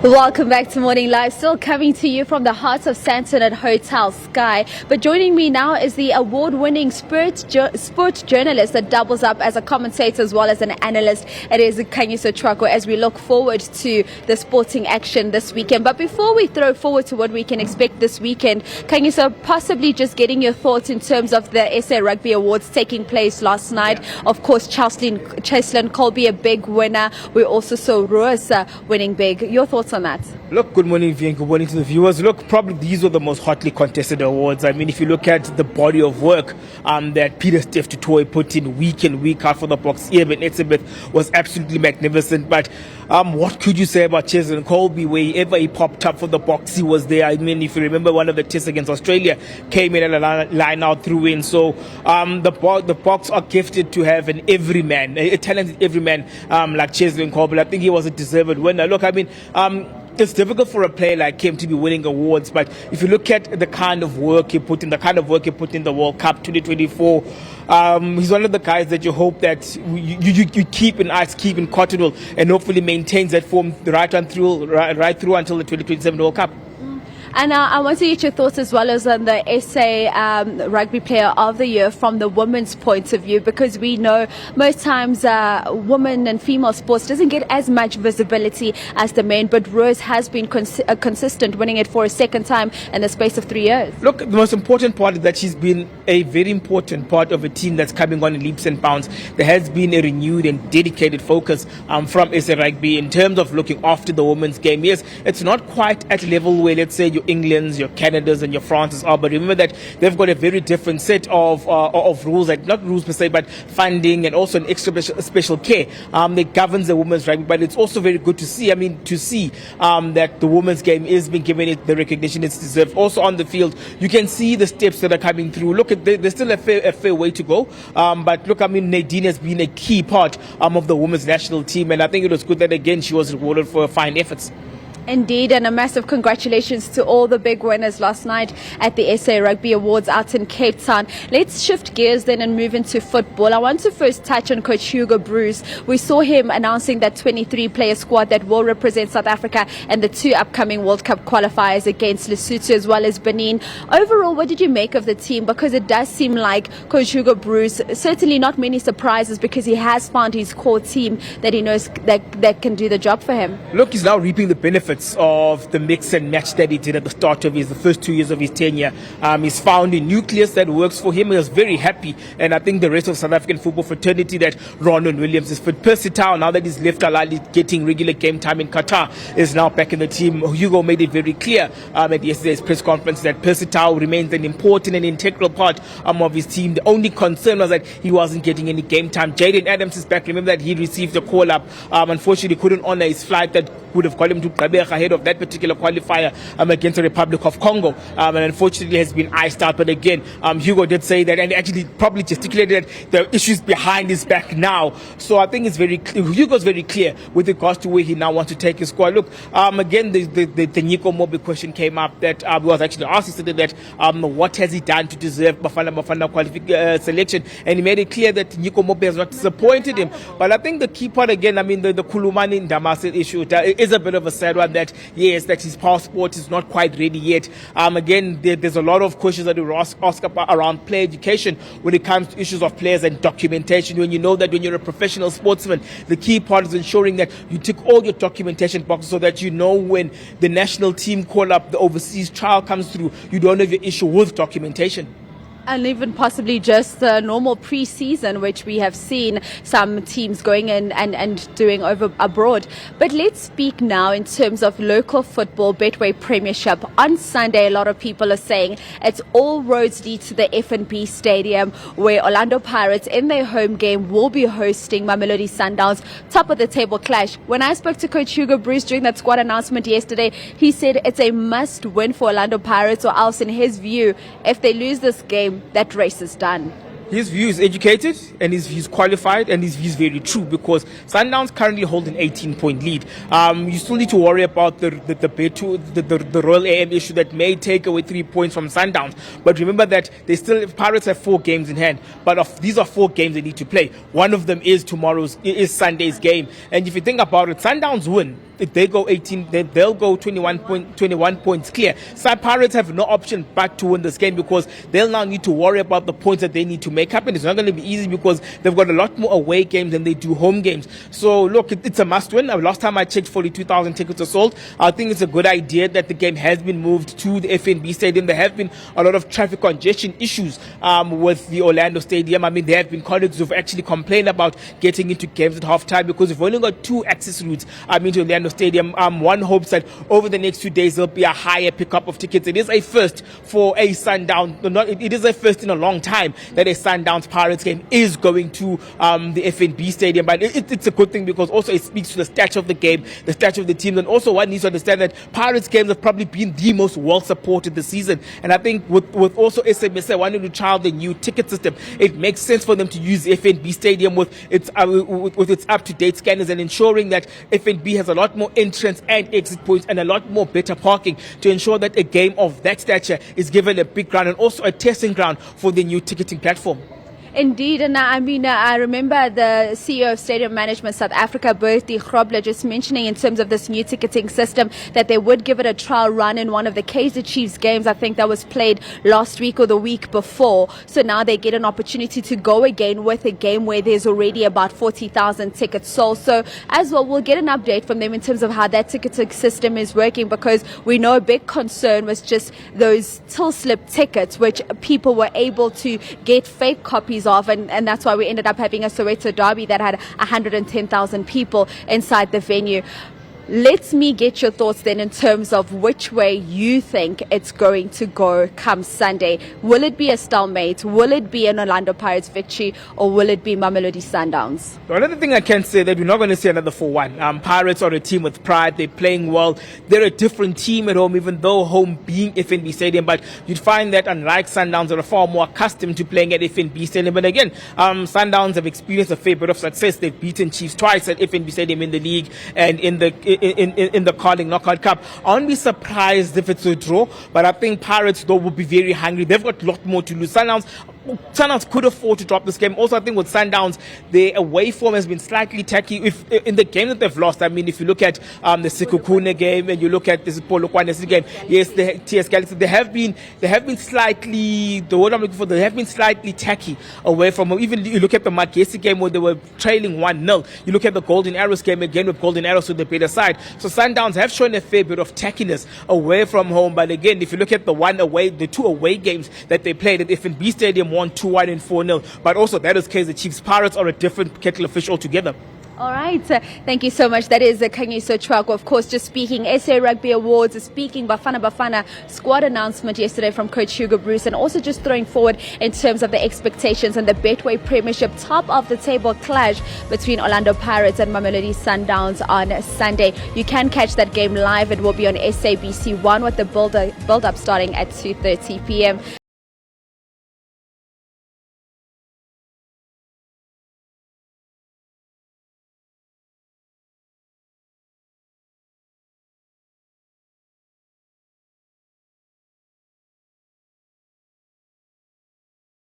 Welcome back to Morning Live, still coming to you from the heart of Sandton at Hotel Sky. But joining me now is the award-winning sports journalist that doubles up as a commentator as well as an analyst. It is Khanyiso Tshwaku as we look forward to the sporting action this weekend. But before we throw forward to what we can expect this weekend, Khanyiso, possibly just getting your thoughts in terms of the SA Rugby Awards taking place last night. Of course, Cheslin Colby, a big winner. We also saw Rosa winning big. Your thoughts on that? Look, good morning, Vian. Good morning to the viewers. Look, probably these were the most hotly contested awards. I mean, if you look at the body of work that Peter Steph Tutoy put in week out for the Boks, Eben Etzebeth was absolutely magnificent. But what could you say about Cheslin Colby? Wherever he popped up for the Boks, he was there. I mean, if you remember, one of the tests against Australia came in at a line out through in. So the Boks are gifted to have an everyman, a talented everyman like Cheslin Colby. I think he was a deserved winner. Look, I mean, it's difficult for a player like him to be winning awards, but if you look at the kind of work he put in, the World Cup 2024, he's one of the guys that you hope that you keep in ice, keep in Cottonwool, and hopefully maintains that form right through until the 2027 World Cup. And I want to get your thoughts as well as on the SA Rugby Player of the Year from the women's point of view, because we know most times women and female sports doesn't get as much visibility as the men, but Rose has been consistent, winning it for a second time in the space of 3 years. Look, the most important part is that she's been a very important part of a team that's coming on in leaps and bounds. There has been a renewed and dedicated focus from SA Rugby in terms of looking after the women's game. Yes, it's not quite at level where, let's say, your Englands, your Canadas and your Frances are, but remember that they've got a very different set of rules, like not rules per se, but funding and also an extra special care that governs the women's rugby. But it's also very good to see, that the women's game is being given it the recognition it's deserved. Also on the field, you can see the steps that are coming through. Look, there's still a fair way to go. But look, I mean, Nadine has been a key part of the women's national team, and I think it was good that again she was rewarded for her fine efforts. Indeed, and a massive congratulations to all the big winners last night at the SA Rugby Awards out in Cape Town. Let's shift gears then and move into football. I want to first touch on Coach Hugo Broos. We saw him announcing that 23-player squad that will represent South Africa in the two upcoming World Cup qualifiers against Lesotho as well as Benin. Overall, what did you make of the team? Because it does seem like Coach Hugo Broos, certainly not many surprises, because he has found his core team that he knows that can do the job for him. Look, he's now reaping the benefits of the mix and match that he did at the start of the first 2 years of his tenure. He's found a nucleus that works for him. He was very happy, and I think the rest of South African football fraternity that Ronwen Williams is fit. Percy Tau, now that he's left Al Ahly getting regular game time in Qatar, is now back in the team. Hugo made it very clear at yesterday's press conference that Percy Tau remains an important and integral part of his team. The only concern was that he wasn't getting any game time. Jaden Adams is back. Remember that he received a call up. Unfortunately, couldn't honor his flight that would have got him to Gqeberha ahead of that particular qualifier against the Republic of Congo, and unfortunately has been iced out. But again, Hugo did say that, and actually probably gesticulated that the issues behind his back now. So I think it's Hugo's very clear with regards to where he now wants to take his squad. Look, again, the Nico Mobi question came up that was actually asked. He said that what has he done to deserve Bafana selection, and he made it clear that Nico Mobi has not disappointed him. But I think the key part again, the Kulumani Ndamase issue is a bit of a sad one, that yes, that his passport is not quite ready yet. Again, there's a lot of questions that we ask about around player education when it comes to issues of players and documentation. When you know that when you're a professional sportsman, the key part is ensuring that you tick all your documentation boxes so that you know when the national team call up, the overseas trial comes through, you don't have an issue with documentation. And even possibly just the normal pre-season, which we have seen some teams going in and doing over abroad. But let's speak now in terms of local football, Betway Premiership. On Sunday, a lot of people are saying it's all roads lead to the F&B Stadium, where Orlando Pirates in their home game will be hosting Mamelodi Sundowns, top of the table clash. When I spoke to Coach Hugo Broos during that squad announcement yesterday, he said it's a must win for Orlando Pirates, or else in his view, if they lose this game, that race is done. His view is educated, and his view is qualified, and his view is very true, because Sundowns currently hold an 18-point lead. You still need to worry about the Royal AM issue that may take away 3 points from Sundowns. But remember that Pirates have 4 games in hand, but these are 4 games they need to play. One of them is Sunday's game, and if you think about it, Sundowns win, if they go 18, then they'll go 21 points clear. Pirates have no option but to win this game because they'll now need to worry about the points that they need to make up, and it's not going to be easy because they've got a lot more away games than they do home games. So look, it's a must win. Last time I checked, 42,000 tickets are sold. I think it's a good idea that the game has been moved to the FNB Stadium. There have been a lot of traffic congestion issues with the Orlando Stadium. I mean, there have been colleagues who've actually complained about getting into games at halftime because we've only got 2 access routes into Orlando Stadium. One hopes that over the next few days there'll be a higher pickup of tickets. It is a first for a it is a first in a long time that a Sundowns Pirates game is going to the FNB Stadium, but it's a good thing because also it speaks to the stature of the game, the stature of the teams, and also one needs to understand that Pirates games have probably been the most well supported this season. And I think with also SABC wanting to trial the new ticket system, it makes sense for them to use the FNB Stadium with its up-to-date scanners and ensuring that FNB has a lot more entrance and exit points and a lot more better parking to ensure that a game of that stature is given a big ground and also a testing ground for the new ticketing platform. Indeed, and I mean, I remember the CEO of Stadium Management South Africa, Bertie Grobler, just mentioning in terms of this new ticketing system that they would give it a trial run in one of the Kaizer Chiefs games. I think that was played last week or the week before. So now they get an opportunity to go again with a game where there's already about 40,000 tickets sold. So as well, we'll get an update from them in terms of how that ticketing system is working, because we know a big concern was just those till slip tickets, which people were able to get fake copies of, and that's why we ended up having a Soweto derby that had 110,000 people inside the venue. Let me get your thoughts then in terms of which way you think it's going to go come Sunday. Will it be a stalemate? Will it be an Orlando Pirates victory? Or will it be Mamelodi Sundowns? Another thing I can say that we're not going to see another 4-1. Pirates are a team with pride. They're playing well. They're a different team at home, even though home being FNB Stadium. But you'd find that unlike Sundowns, are far more accustomed to playing at FNB Stadium. But again, Sundowns have experienced a fair bit of success. They've beaten Chiefs twice at FNB Stadium in the league and in the Carling Knockout Cup. I won't be surprised if it's a draw, but I think Pirates, though, will be very hungry. They've got a lot more to lose. Sundowns could afford to drop this game. Also, I think with Sundowns, their away form has been slightly tacky. If in the game that they've lost, I mean, if you look at the Sekhukhune game and you look at this Polokwane game, yes, the TS Galaxy, they have been slightly, the word I'm looking for, they have been slightly tacky away from home. Even you look at the Magesi game where they were trailing 1-0. You look at the Golden Arrows game again with Golden Arrows to the better side. So Sundowns have shown a fair bit of tackiness away from home. But again, if you look at the 2 away games that they played at FNB Stadium, won 2-1 and 4-0. But also that is Kaizer Chiefs. Pirates are a different kettle of fish altogether. All right. Thank you so much. That is Khanyiso Tshwaku, of course, just speaking SA Rugby Awards, speaking Bafana squad announcement yesterday from Coach Hugo Bruce, and also just throwing forward in terms of the expectations and the Betway Premiership top of the table clash between Orlando Pirates and Mamelodi Sundowns on Sunday. You can catch that game live. It will be on SABC 1 with the build-up starting at 2:30 p.m.